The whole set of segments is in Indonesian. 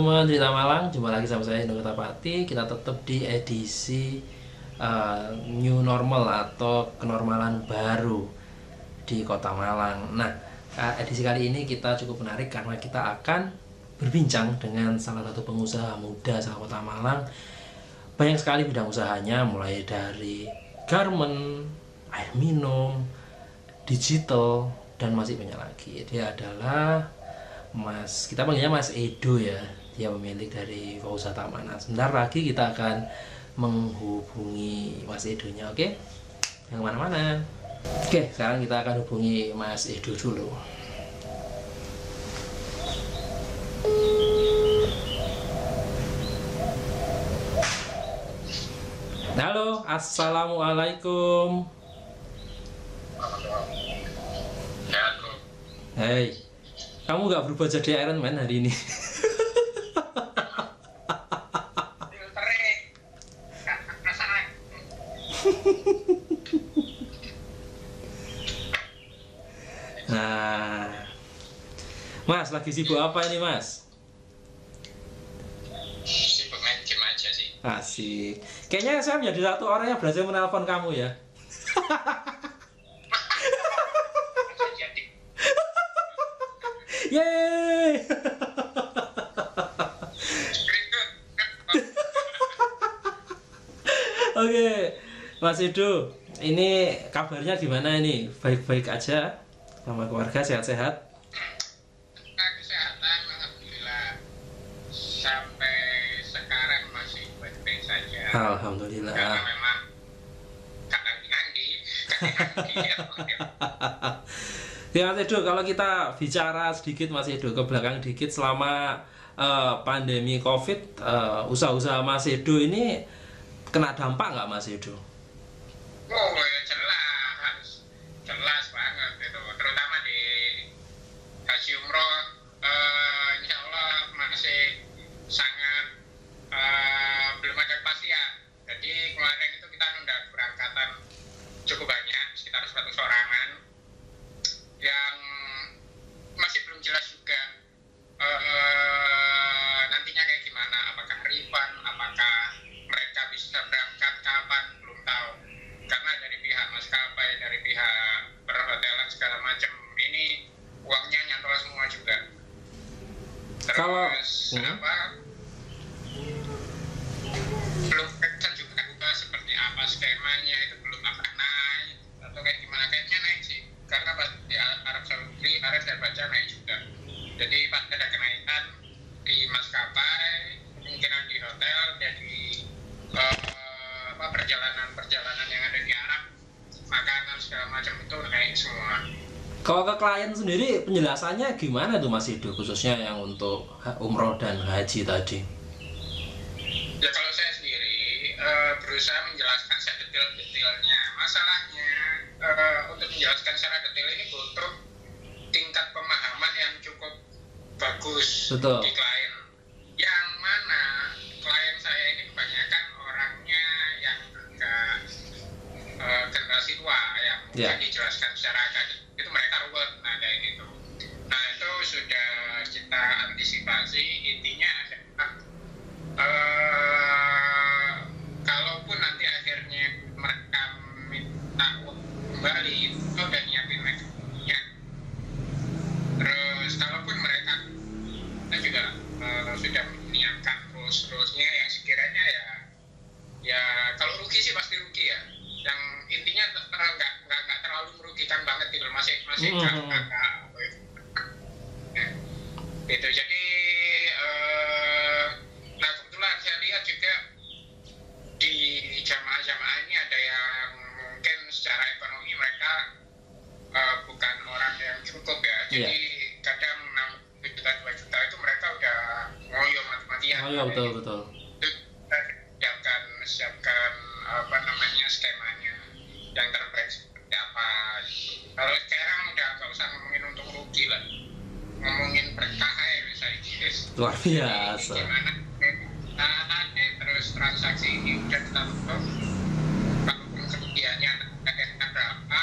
teman-teman cerita Malang, jumpa lagi sama saya Hendro Ketapati. Kita tetap di edisi new normal atau kenormalan baru di Kota Malang. Nah, edisi kali ini kita cukup menarik karena kita akan berbincang dengan salah satu pengusaha muda asal Kota Malang. Banyak sekali bidang usahanya, mulai dari garment, air minum, digital, dan masih banyak lagi. Dia adalah kita panggilnya Mas Edo ya. Dia pemilik dari Fauza Tamana. Sebentar lagi kita akan menghubungi Mas Edonya, oke? Yang mana-mana. Oke, sekarang kita akan hubungi Mas Edo dulu. Halo, assalamualaikum. Hei, kamu gak berubah jadi Iron Man hari ini? Nah, Mas, lagi sibuk apa ini, Mas? Sibuk main game aja sih. Asik. Kayaknya saya menjadi satu orang yang berhasil menelpon kamu ya. Jadi Yeay. Oke, Mas Edo, ini kabarnya gimana ini? Baik-baik aja sama keluarga, sehat-sehat? kesehatan alhamdulillah sampai sekarang masih baik-baik saja. Alhamdulillah. Karena memang kadang nganggi ya. Ya Mas Edo, kalau kita bicara sedikit Mas Edo ke belakang dikit selama pandemi COVID, usaha-usaha Mas Edo ini kena dampak nggak Mas Edo? Oh ya jelas banget itu, terutama di haji umroh. Insya Allah masih sangat belum ada kepastian. Jadi kemarin itu kita nunda keberangkatan cukup banyak, sekitar 100 orangan, yang masih belum jelas juga nantinya kayak gimana, apakah refund, apakah mereka bisa berangkat kapan, belum tahu, karena dari pihak maskapai, dari pihak perhotelan segala macam ini uangnya nyantol semua juga. Terus belum kelihatan juga seperti apa skemanya, itu belum apa naik atau kayak gimana. Kayaknya naik sih, karena pas di Arab Saudi kemarin saya baca naik juga. Jadi pas ada kenaikan di maskapai, kemungkinan di hotel, jadi perjalanan yang ada di Arab, makanan segala macam itu naik semua. Kalau ke klien sendiri penjelasannya gimana tuh Mas Edo, khususnya yang untuk umroh dan haji tadi? Ya kalau saya sendiri berusaha menjelaskan sedetail-detailnya. Masalahnya untuk menjelaskan secara detail ini butuh tingkat pemahaman yang cukup bagus. Betul. Di klien. Yang mana klien saya ini kebanyakan orangnya yang enggak generasi tua, yang mungkin dijelaskan secara akademik itu mereka ruwet. Nah kayak gitu. Nah itu sudah kita antisipasi. Intinya adalah kalaupun nanti akhirnya mereka minta uang kembali, itu udah nyiapin mekanismenya. Terus kalaupun mereka juga sudah menyiapkan rules-rulesnya yang sekiranya ya kalau rugi sih pasti rugi ya. Yang intinya nggak terlalu merugikan banget gitu, masih kakak gitu. Jadi nah kebetulan saya lihat juga di jamaah-jamaah ini ada yang mungkin secara ekonomi mereka bukan orang yang cukup ya. Jadi kadang 6 juta 2 juta itu mereka udah ngoyo mati-matian. Oh iya, betul. Siapkan apa namanya skemanya yang terbaik seperti apa gitu. Kalau sekarang udah nggak usah ngomongin untung rugi lah, ngomongin berkah ya misalnya guys. Luar biasa. Gimana terus transaksi ini udah kita tutup, kalaupun kerugiannya akhirnya berapa,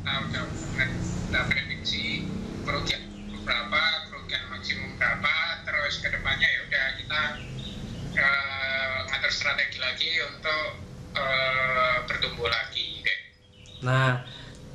kita udah prediksi kerugian berapa, kerugian maksimum berapa, terus kedepannya ya udah mengatur strategi lagi untuk bertumbuh lagi. Nah,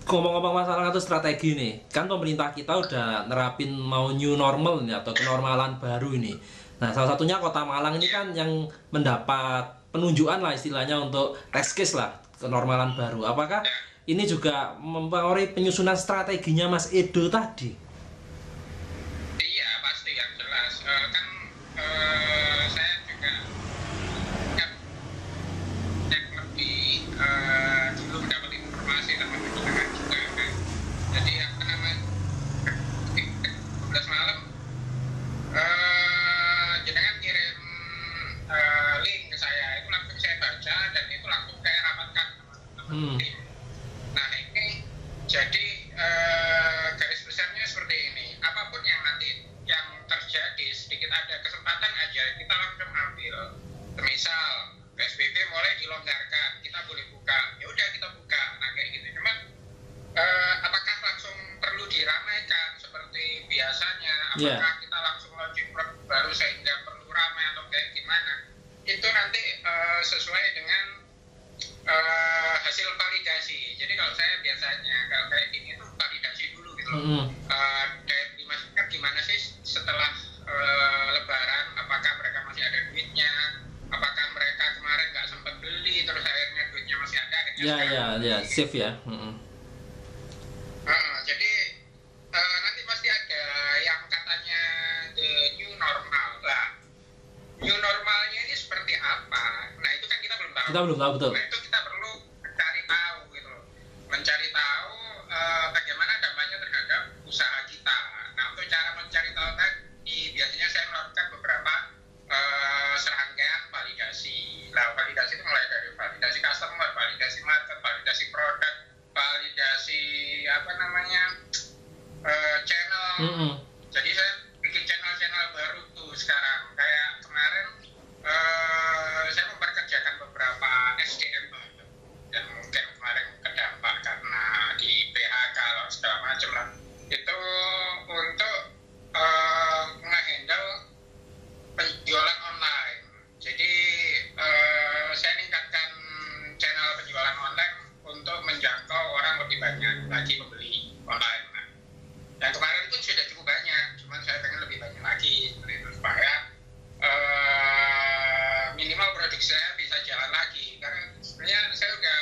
ngomong-ngomong masalah ngatur strategi nih, kan pemerintah kita udah nerapin mau new normal nih atau kenormalan baru ini. Nah, salah satunya Kota Malang ini kan yang mendapat penunjukan lah istilahnya untuk test case lah kenormalan baru. Apakah ini juga mempengaruhi penyusunan strateginya Mas Edo tadi? Iya, pasti yang jelas. Kan saya juga yang lebih dulu mendapat informasi sama penjenengan juga kan. Jadi apa namanya 12 malam jenengan kirim link ke saya, itu langsung saya baca dan itu langsung saya rapatkan sama teman-teman tim. Nah ini jadi garis besarnya seperti ini, apapun yang nanti yang terjadi, sedikit ada kesempatan aja kita langsung ambil. Misal PSBB mulai dilonggarkan, kita boleh buka, ya udah kita buka. Nah kayak gitu. Cuman apakah langsung perlu diramaikan seperti biasanya? Apakah kita langsung launching produk baru sehingga perlu ramai atau kayak gimana? Itu nanti sesuai dengan hasil validasi. Jadi kalau saya biasanya kalau kayak gini tuh validasi dulu gitu loh. Daya beli masyarakat gimana sih setelah Lebaran? Apakah mereka masih ada duitnya? Apakah mereka kemarin nggak sempat beli terus akhirnya duitnya masih ada? Ya, safe ya. Jadi nanti pasti ada yang katanya the new normal lah. New normalnya ini seperti apa? Nah itu kan kita belum tahu. Kita belum tahu betul. Nah itu kita perlu mencari tahu gitu loh. Mencari tahu bagaimana dampaknya terhadap usaha kita. Nah untuk cara mencari tahu tadi biasanya saya melakukan beberapa serangkaian validasi. Nah validasi itu mulai dari validasi customer, validasi market, validasi produk, validasi apa namanya channel. Jadi saya bikin channel-channel baru tuh sekarang. Kayak kemarin saya memperkerjakan beberapa SDM baru dan mungkin kemarin terdampak karena di PHK atau segala macam lah. Itu untuk nge-handle penjualan online. Jadi saya meningkatkan channel penjualan online untuk menjangkau orang lebih banyak lagi pembeli online. Nah, yang kemarin pun sudah cukup banyak, cuman saya pengen lebih banyak lagi seperti itu supaya minimal produksi saya bisa jalan lagi. Karena sebenarnya saya udah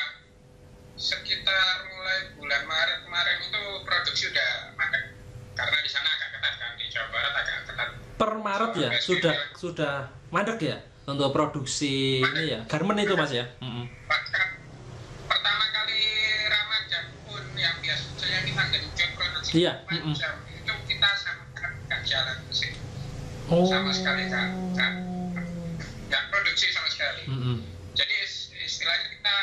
sekitar mulai bulan Maret kemarin itu produksi udah mandek karena di sana agak ketat kan, di Jawa Barat agak ketat. Per Maret ya sudah mandek ya untuk produksi mandek. Ini ya garment itu Mas ya. Bahkan pertama kali Ramadan pun yang biasanya kita genjot produksi jam itu kita nggak jalan sih. Sama sekali nggak produksi sama sekali. Jadi istilahnya kita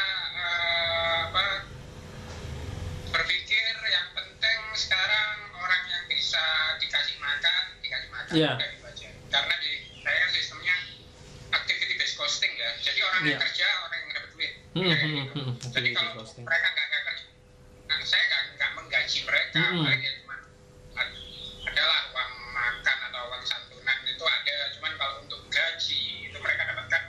berpikir yang penting sekarang orang yang bisa dikasih makan udah dibaca. Karena saya sistemnya activity based costing ya. Jadi orang yang kerja, orang yang dapat duit. Jadi kalau mereka nggak kerja, nah saya nggak menggaji mereka, paling ya cuma adalah uang makan atau uang santunan itu ada. Cuman kalau untuk gaji itu mereka dapatkan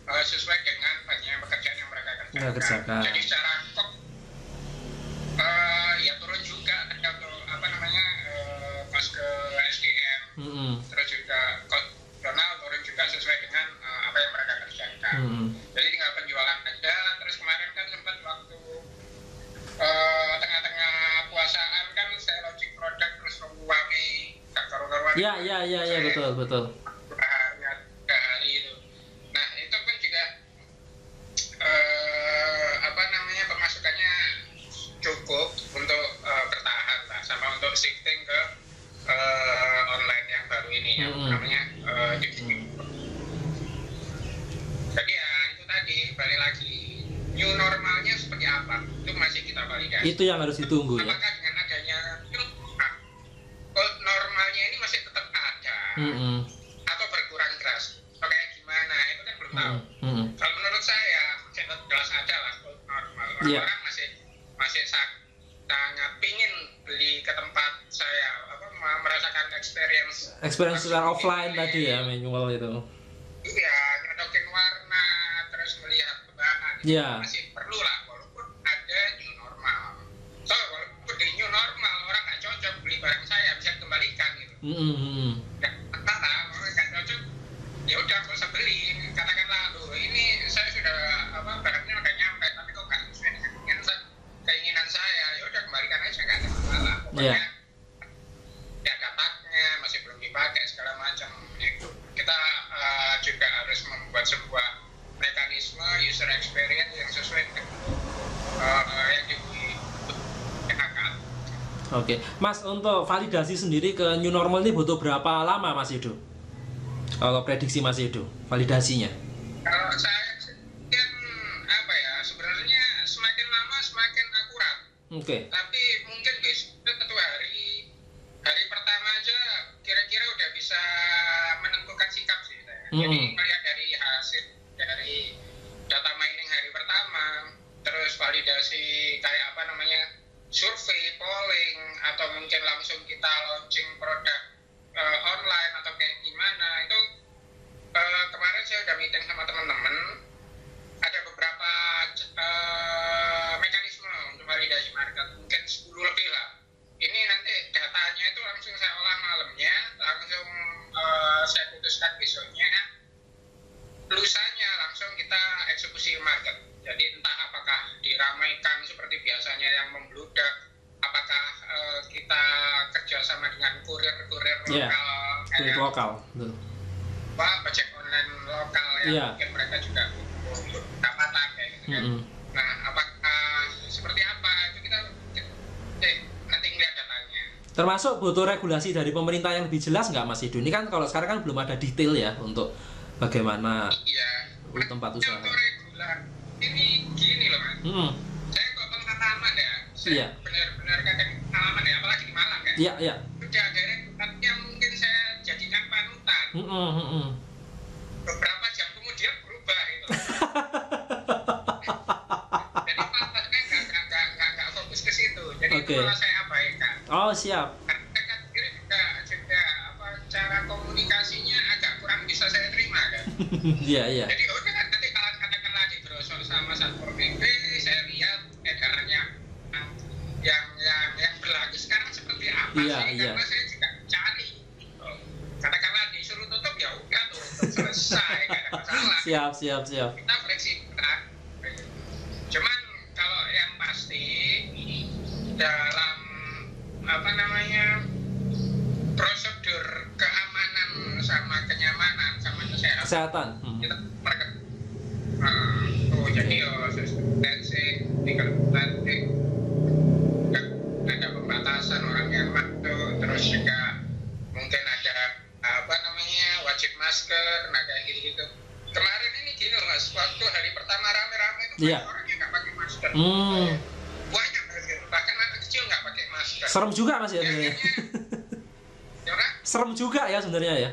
sesuai dengan banyaknya pekerjaan yang mereka kerjakan. Jadi secara kok ya turun juga tergantung apa namanya pas ke SDM, terus juga konvensional turun juga sesuai dengan apa yang mereka kerjakan. Jadi tinggal penjualan aja. Terus kemarin kan sempat waktu tengah-tengah puasaan kan saya launching produk terus wangi gak karu-karuan. Iya betul. Hari itu. Nah itu pun juga apa namanya pemasukannya cukup untuk bertahan lah, sama untuk shifting ke online yang baru ini yang namanya jadi ya itu tadi balik lagi new normalnya seperti apa itu masih kita validasi. Itu yang harus ditunggu ya. Apakah dengan adanya old normalnya ini masih tetap ada atau berkurang deras atau kayak gimana itu kan belum tahu. Kalau menurut saya tetap jelas ada lah old normal. Orang masih sangat pingin beli ke tempat saya merasakan experience secara offline tadi ya, manual itu. Iya, nyodokin warna, Ya. masih perlu lah, walaupun ada new normal. So walaupun di new normal orang nggak cocok beli barang saya bisa kembalikan gitu. Nggak masalah, orang nggak cocok ya udah nggak usah beli. Katakanlah loh ini saya sudah barangnya udah nyampe tapi kok nggak sesuai dengan keinginan saya, ya udah kembalikan aja nggak ada masalah. Pokoknya ya dapatnya masih belum dipakai segala macam. Itu kita juga harus membuat sebuah mekanisme user experience yang sesuai dengan yang dibutuhkan. Oke, Mas, untuk validasi sendiri ke new normal ini butuh berapa lama, Mas Yudo? Kalau prediksi Mas Yudo, validasinya? Kalau saya kan sebenarnya semakin lama semakin akurat. Oke. Tapi mungkin besok satu hari pertama aja kira-kira udah bisa menentukan sikap sih saya. Jadi melihat dari hasil dari data mining hari pertama, terus validasi kayak survei, polling, atau mungkin langsung kita launching produk online atau kayak gimana itu. Kemarin saya udah meeting sama teman-teman, ada beberapa mekanisme untuk validasi market, mungkin 10 lebih lah. Ini nanti datanya itu langsung saya olah malamnya, langsung saya putuskan besoknya, lusanya langsung kita eksekusi market. Jadi entah apakah diramaikan seperti biasanya yang membludak, apakah kita kerjasama dengan kurir-kurir lokal, ojek online lokal yang mungkin mereka juga butuh pendapatan kayak gitu kan. Nah, apakah seperti apa itu kita nanti ngeliat datanya. Termasuk butuh regulasi dari pemerintah yang lebih jelas nggak, Mas Yudo? Ini kan kalau sekarang kan belum ada detail ya untuk bagaimana tempat usaha. Untuk regulasi ini gini loh, Mas. Saya kok pengalaman ya. Saya benar-benar kadang pengalaman ya, apalagi di Malang kan. Iya. Udah ada regulasi yang mungkin saya jadikan panutan. Beberapa jam kemudian berubah itu. Jadi malah nggak fokus ke situ. Jadi itu malah saya abaikan. Oh, siap. Karena kan juga cara komunikasinya agak kurang bisa saya terima kan. Iya. Jadi udah nanti kalau katakanlah di brosur sama Satpol PP saya lihat edarannya yang berlaku sekarang seperti apa sih, karena saya juga cari. Katakanlah disuruh tutup ya udah tutup selesai, nggak ada masalah. Siap. Kita fleksibel. Cuman kalau yang pasti dalam prosedur keamanan sama kenyamanan sama kesehatan kita market. Jadi social distancing, tinggal nanti ada pembatasan orang yang masuk, terus juga mungkin ada wajib masker, kayak gitu. Kemarin ini gini Mas, waktu hari pertama rame-rame itu banyak orang yang nggak pakai masker. Banyak bahkan anak kecil nggak pakai masker. Serem juga Mas ya sebenarnya. Serem juga ya sebenarnya ya.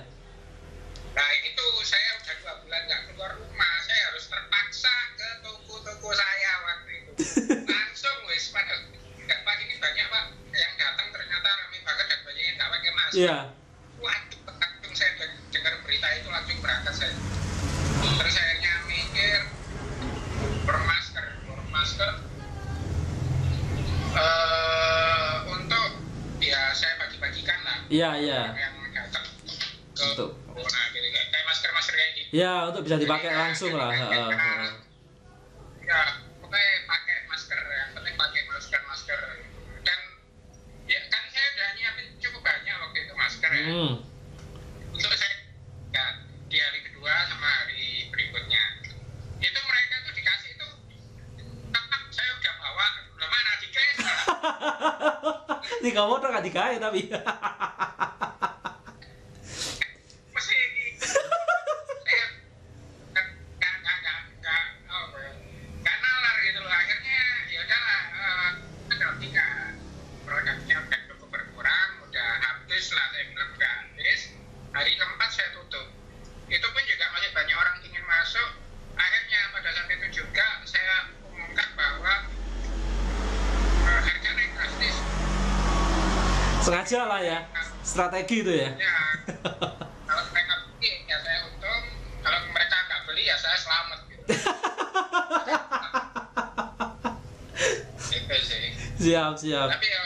Nah itu saya udah 2 bulan nggak keluar rumah, saya harus terpaksa ke toko-toko saya waktu itu. Langsung padahal nggak Pak, ini banyak Pak yang datang ternyata ramai banget dan banyak yang nggak pakai masker. Waduh, langsung saya dengar berita itu langsung berangkat saya. Terus akhirnya mikir bermasker untuk saya bagi-bagikan lah. Yang datang ke corona gitu, kayak masker kayak gitu. Ya, untuk bisa dipakai langsung lah. Ya, pokoknya pakai masker, yang penting pakai masker. Dan ya kan saya udah nyiapin cukup banyak waktu itu masker ya. Untuk saya di hari kedua sama hari berikutnya. Itu mereka tuh dikasih itu, saya udah bawa, belum mana dikasih. Ini kamu tuh nggak dikasih tapi. Hari keempat saya tutup. Itu pun juga masih banyak orang ingin masuk. Akhirnya pada saat itu juga saya umumkan bahwa harga naik drastis. Sengaja lah ya, strategi itu ya. Ya, kalau mereka beli ya saya untung, kalau mereka nggak beli ya saya selamat gitu. Siap, siap. Tapi ya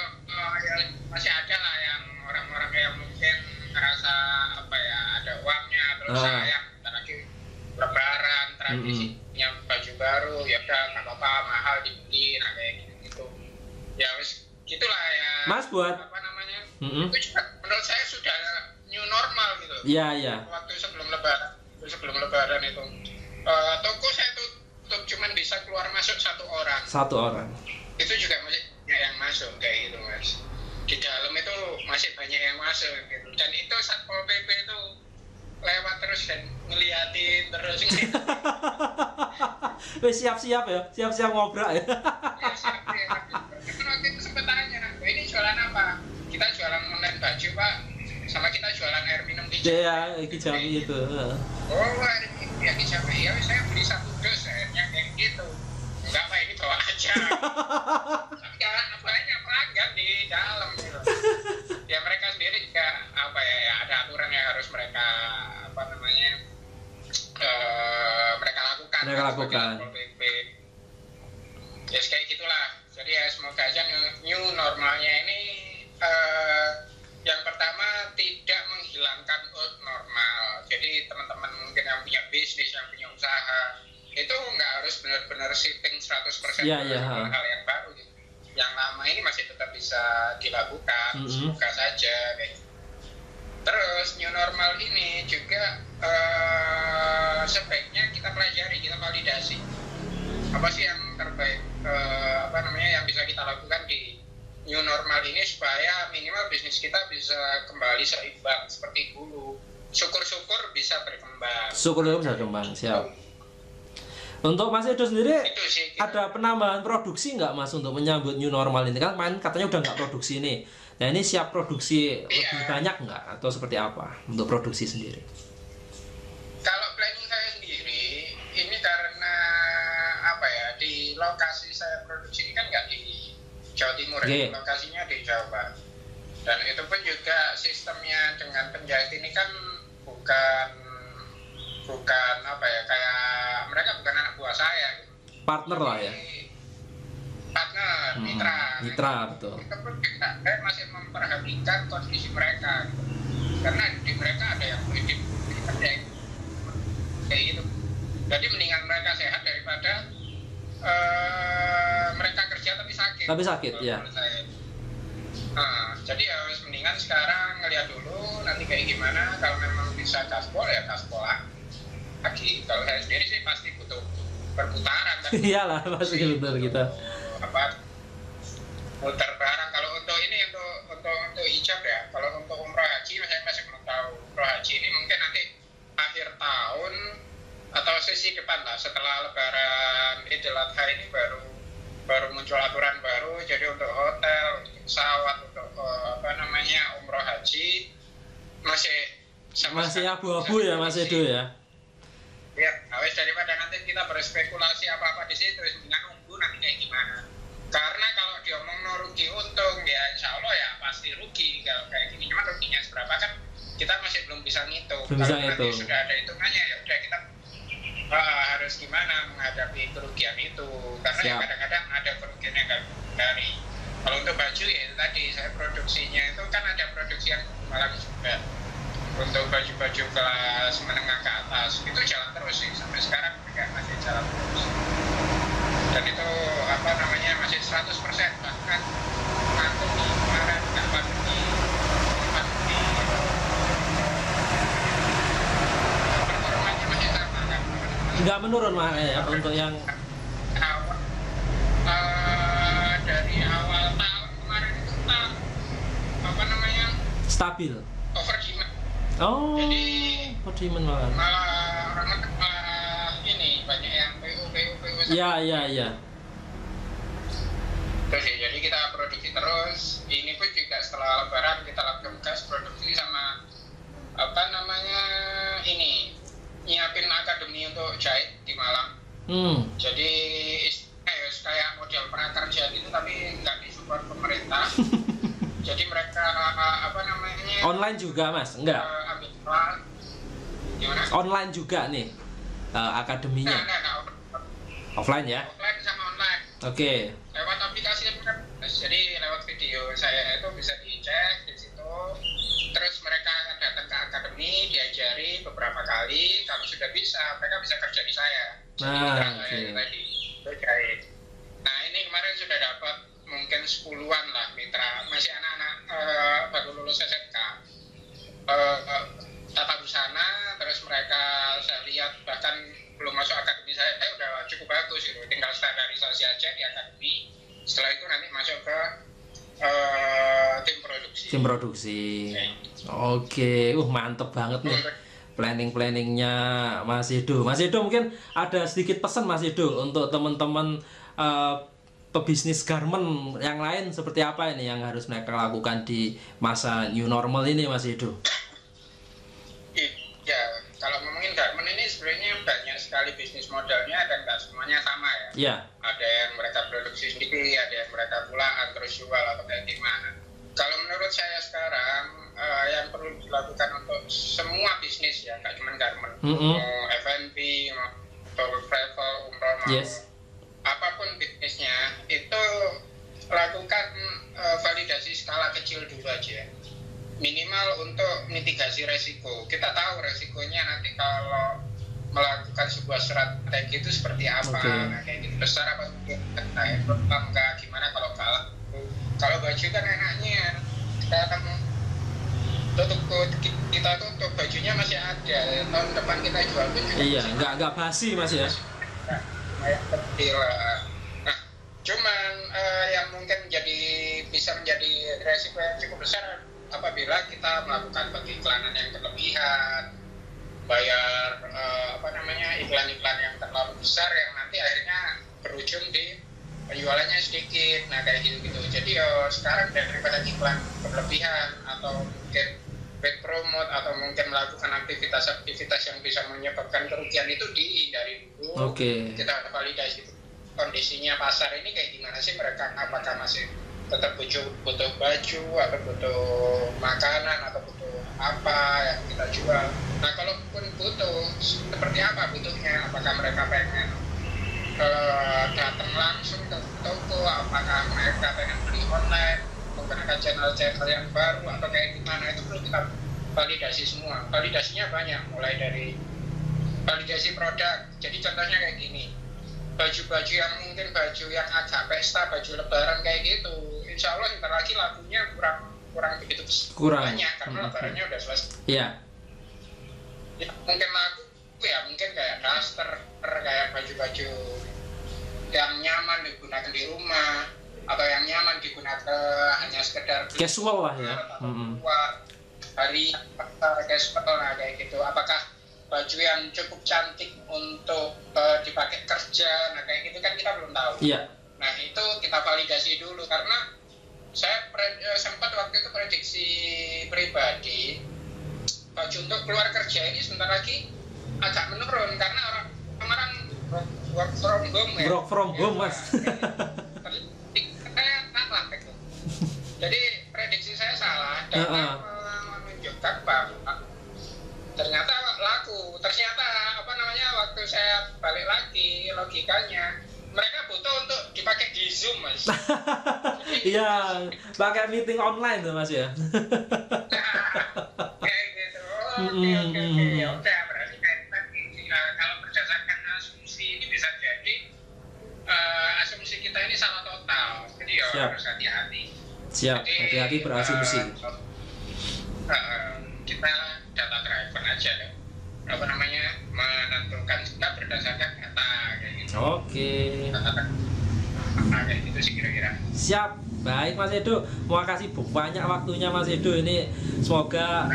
masih ada lah yang orang-orang yang mungkin ngerasa apa ya, ada uangnya terus sayang bentar lagi lebaran, tradisinya baju baru, ya udah nggak apa-apa, mahal dibeli, nah kayak gitu. Ya wis gitulah ya. Mas buat apa namanya? Itu juga menurut saya sudah new normal gitu. Iya, iya. Waktu sebelum lebaran itu toko saya tutup, cuman bisa keluar masuk satu orang. Itu juga masih banyak yang masuk kayak gitu mas. Di dalam itu masih banyak yang masuk gitu. Dan itu Satpol PP itu lewat terus dan ngeliatin terus. Wes siap-siap ya, siap-siap ngobrak ya. Ya siap ya. Tapi waktu itu sempet tanya, ini jualan apa? Kita jualan online baju pak, sama kita jualan air minum hijau. Iya, hijau itu. Oh, air minum ya hijau. Ya saya beli 1 dus airnya kayak gitu. Enggak pak, ini bawa aja. Tapi kan banyak pelanggan di dalam gitu. Ya mereka sendiri juga apa ya, ada aturan yang harus mereka apa namanya mereka lakukan. Ya kayak gitulah. Jadi ya semoga aja new normalnya ini yang pertama tidak menghilangkan old normal. Jadi teman-teman mungkin yang punya bisnis, yang punya usaha itu nggak harus benar-benar shifting 100% hal yang baru gitu. Yang lama ini masih tetap bisa dilakukan, semoga saja kayak gitu. Terus new normal ini juga sebaiknya kita pelajari, kita validasi apa sih yang terbaik, apa namanya yang bisa kita lakukan di new normal ini supaya minimal bisnis kita bisa kembali seimbang seperti dulu. Syukur-syukur bisa berkembang. Siap. Untuk Mas Edo sendiri ada penambahan produksi nggak Mas untuk menyambut new normal ini? Kan main katanya udah nggak produksi nih. Nah ini siap produksi lebih banyak nggak atau seperti apa untuk produksi sendiri? Kalau planning saya sendiri ini karena apa ya, di lokasi saya produksi ini kan nggak di Jawa Timur, ya, lokasinya di Jawa. Dan itu pun juga sistemnya dengan penjahit ini kan bukan apa ya, kayak mereka bukan anak buah saya gitu. Partner lah ya. Partner, mitra betul. Itu pun kita masih memperhatikan kondisi mereka gitu. Karena di mereka ada yang hidup kayak gitu. Jadi mendingan mereka sehat daripada mereka kerja tapi sakit ya. Nah, jadi harus mendingan sekarang ngeliat dulu nanti kayak gimana. Kalau memang bisa gaspol ya gaspol lagi. Kalau saya sendiri sih pasti butuh perputaran kan. Iyalah pasti benar kita. Putar barang. Kalau untuk ini untuk hijab ya. Kalau untuk umroh haji saya masih belum tahu. Umroh haji ini mungkin nanti akhir tahun atau sesi depan lah, setelah lebaran Idul Adha ini baru muncul aturan baru. Jadi untuk hotel, untuk pesawat, untuk umroh haji masih abu-abu ya Mas Edo ya. Ya, awes daripada nanti kita berspekulasi apa-apa di situ, dengan nunggu nanti kayak gimana. Karena kalau diomong no rugi untung ya insya Allah ya pasti rugi kalau kayak gini. Cuma ruginya seberapa kan kita masih belum bisa ngitung. Kalau nanti sudah ada hitungannya ya udah kita harus gimana menghadapi kerugian itu. Karena ya kadang-kadang ada kerugian yang nggak dari. Kalau untuk baju ya itu tadi saya produksinya itu kan ada produksi yang malah juga. Untuk baju-baju kelas menengah ke atas itu jalan terus sih sampai sekarang juga masih jalan terus. Dan itu masih 100% bahkan pandemi kemarin nggak pandemi performanya masih sama kan? Nggak menurun mah ya untuk yang dari awal tahun kemarin itu stabil. Over demand. Oh, jadi malah orang ini banyak yang PU. Iya. Terus ya, jadi kita produksi terus. Ini pun juga setelah lebaran kita lakukan gas produksi sama ini nyiapin akademi untuk jahit di Malang. Jadi kayak model prakerja gitu tapi nggak disupport pemerintah. Jadi mereka online juga Mas? Enggak? Ambil kelas. Gimana? Online juga nih akademinya? Enggak. Offline ya? Offline sama online. Oke. Lewat aplikasi Mas. Jadi lewat video saya itu bisa dicek di situ. Terus mereka akan datang ke akademi, diajari beberapa kali. Kalau sudah bisa, mereka bisa kerja di saya. Jadi tadi terkait. Nah ini kemarin sudah dapat mungkin 10-an lah mitra, masih anak-anak baru lulus SMK. Tata busana, terus mereka saya lihat bahkan belum masuk akademi saya udah cukup bagus gitu. Tinggal standarisasi aja di akademi. Setelah itu nanti masuk ke tim produksi. Tim produksi. Oke, mantep banget nih planning-planningnya Mas Edo. Mas Edo mungkin ada sedikit pesan Mas Edo untuk teman-teman pebisnis garment yang lain seperti apa ini yang harus mereka lakukan di masa new normal ini Mas Edo? Ya, kalau ngomongin garment ini sebenarnya banyak sekali bisnis modelnya dan nggak semuanya sama ya. Iya. Ada yang mereka produksi sendiri, ada yang mereka pulaan terus jual atau kayak gimana. Kalau menurut saya sekarang yang perlu dilakukan untuk semua bisnis ya, nggak cuma garment, mau F&B, mau travel, umroh, apapun bisnisnya itu lakukan validasi skala kecil dulu aja. Minimal untuk mitigasi resiko. Kita tahu resikonya nanti kalau melakukan sebuah strategi itu seperti apa. Nah, kayak gitu besar apa enggak, gimana kalau kalah. Kalau baju kan enaknya kita tutup bajunya masih ada. Tahun depan kita jual pun juga. Iya, enggak basi Mas ya. Kayak kecil. Nah, cuman yang mungkin bisa menjadi resiko yang cukup besar apabila kita melakukan pengiklanan yang berlebihan, bayar iklan-iklan yang terlalu besar yang nanti akhirnya berujung di penjualannya sedikit. Nah kayak gitu. Jadi sekarang daripada iklan berlebihan atau mungkin paid promote atau mungkin melakukan aktivitas yang bisa menyebabkan kerugian itu dihindari dulu. Kita validasi kondisinya pasar ini kayak gimana sih mereka, apakah masih tetap butuh baju atau butuh makanan atau butuh apa yang kita jual. Nah kalaupun butuh, seperti apa butuhnya, apakah mereka pengen datang langsung ke toko, apakah mereka pengen beli online, menggunakan channel-channel yang baru atau kayak gimana, itu perlu kita validasi semua. Validasinya banyak, mulai dari validasi produk. Jadi contohnya kayak gini, baju-baju yang mungkin baju yang agak pesta, baju lebaran kayak gitu, insya Allah ntar lagi lakunya kurang begitu banyak karena lebarannya udah selesai. Iya. Ya, mungkin laku ya mungkin kayak daster, kayak baju-baju yang nyaman digunakan di rumah atau yang nyaman digunakan hanya sekedar casual lah ya. Hari casual lah kayak gitu. Apakah baju yang cukup cantik untuk dipakai kerja, nah kayak gitu kan kita belum tahu. Iya. Nah itu kita validasi dulu karena saya sempat waktu itu prediksi pribadi baju untuk keluar kerja ini sebentar lagi agak menurun karena orang work from home ya. Work from home Mas. Saya salah itu. Jadi prediksi saya salah dan menunjukkan bahwa ternyata laku. Ternyata waktu saya balik lagi logikanya mereka butuh untuk dipakai di Zoom Mas. Iya, pakai meeting online tuh Mas ya. Kayak gitu. Oke. Ya udah berarti kalau berdasarkan asumsi ini bisa jadi asumsi kita ini salah total. Jadi harus hati-hati. Siap, hati-hati berasumsi. Kita data driven aja deh. Menentukan kita berdasarkan data kayak gitu. Kayak gitu sih kira-kira. Siap, baik Mas Edo. Terima kasih banyak waktunya Mas Edo ini. Semoga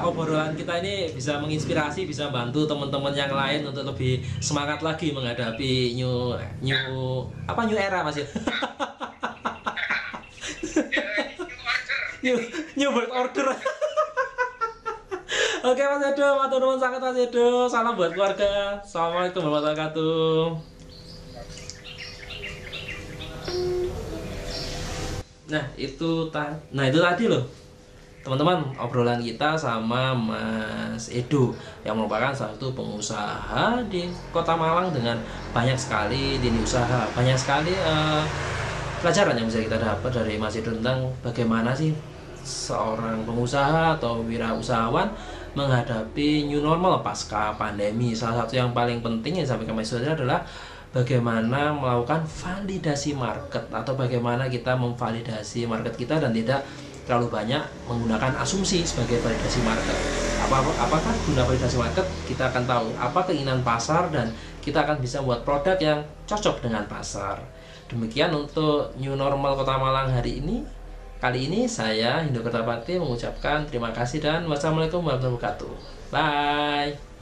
obrolan kita ini bisa menginspirasi, bisa bantu teman-teman yang lain untuk lebih semangat lagi menghadapi new era Mas ya. New world order. Oke Mas Edo, matur nuwun sangat Mas Edo. Salam buat keluarga. Assalamualaikum warahmatullahi wabarakatuh. Nah itu tadi loh teman-teman obrolan kita sama Mas Edo yang merupakan salah satu pengusaha di Kota Malang dengan banyak sekali lini usaha, banyak sekali pelajaran yang bisa kita dapat dari Mas Edo tentang bagaimana sih seorang pengusaha atau wirausahawan menghadapi new normal pasca pandemi. Salah satu yang paling penting yang disampaikan Mas Edo adalah bagaimana melakukan validasi market atau bagaimana kita memvalidasi market kita dan tidak terlalu banyak menggunakan asumsi sebagai validasi market. Apakah guna validasi market kita akan tahu apa keinginan pasar dan kita akan bisa buat produk yang cocok dengan pasar. Demikian untuk New Normal Kota Malang hari ini. Kali ini saya Hindo Kertapati mengucapkan terima kasih dan wassalamualaikum warahmatullahi wabarakatuh. Bye.